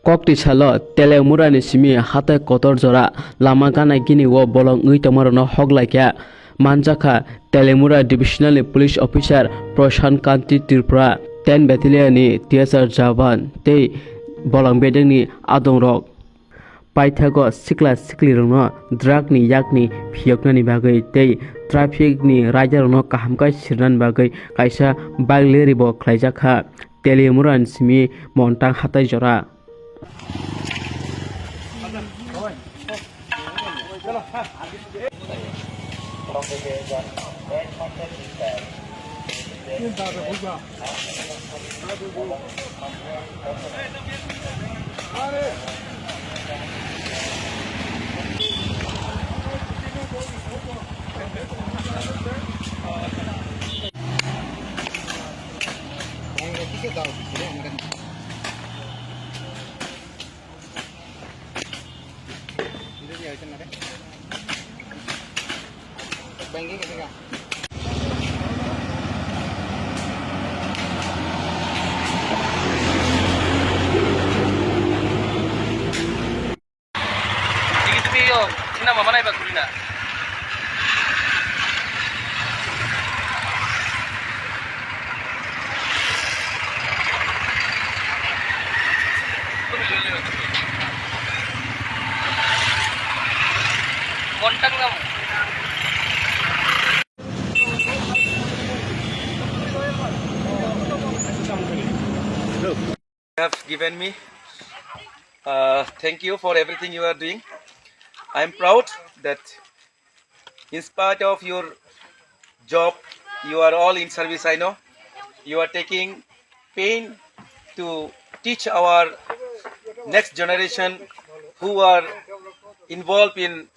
Kokti Chalo, Teliamura ni Simi, Hathai Kotor Jora, Lama Gana Gini wo Bolong Rokno Hoklaikha, Manjaka, Teliamura Divisional Police Officer, Prasun Kanti Tripura, 10 Battalion ni Tiasar Jawan, Te Bolong Bedeng ni Adong Rok. Paithago Sikla Sikli Rokno, Drug ni Yak ni Phiokna ni bagai, Te Traffic ni Raja Rokno Kahamkai Sirnan bagai, Kaisa Bagleri bo Hoklaikha, Teliamura ni Simi, Montang Hathai Jora. Have given me. Thank you for everything you are doing. I am proud that in spite of your job, you are all in service. I know you are taking pain to teach our next generation who are involved in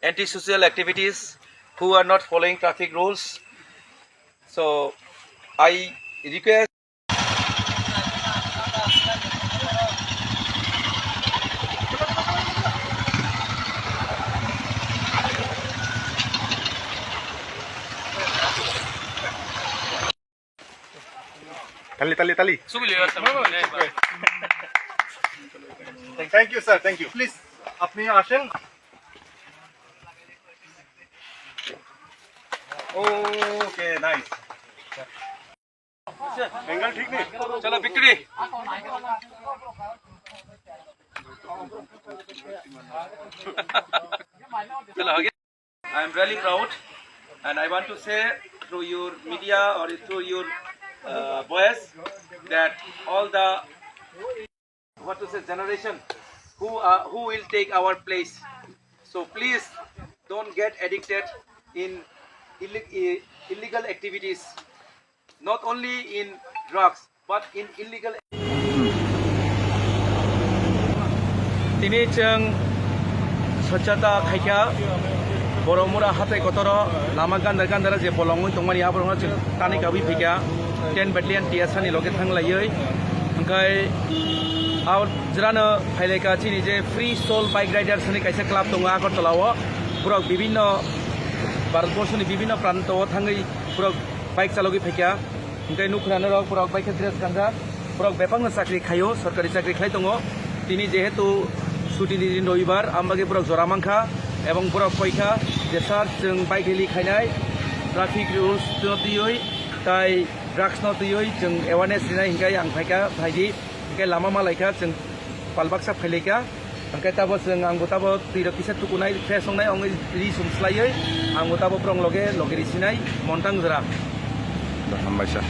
antisocial activities, who are not following traffic rules. So I request Tali. Thank you, sir. Thank you. Please, अपनी आसन. Okay, nice. Angle ठीक नहीं. चलो victory. चलो आगे. I am really proud, and I want to say through your media or through your voice that all the generation who will take our place. So please don't get addicted in illegal activities, not only in drugs but in illegal. Tini chang swachhata khaikha Boromura Hathai Kotor Lama Gana je Bolong tongmani abrong chang tani gabi phikya 10 Battalion TSA ni loge thanglayoi angkai aw jrano Hoklaikha chini je free soul bike riders ni kaisa club tonga Agartalawo borok bibinno Bharatborsho ni bibinno pranto thangai borok bike chalogi phikya angkai nukrano rok borok bike dress kanjak borok bepangno chakri khayo sarkari chakri khlai tongo tini jehetu ছুটি দিন রবিবার আমবাগে পুরো জরা মাংখা এবং পুরো কইখা যে sir जों bike rally খাইনাই traffic rules নতিयै তাই ড্রাগস নতিयै जों एवारनेस दिनाय हिंगाय आं फाइका भाइदि हिंगाय लामा मालायखा जों पालबाक्सा फाइलायखा हिंगाय ताबो जों आंबो ताबो तिरो किसा तुकुनाय फ्रेस संनाय आं रि सुमस्लायै आंबो ताबो प्रं लगे रिसिनाय मोनतां जरा हामबायसा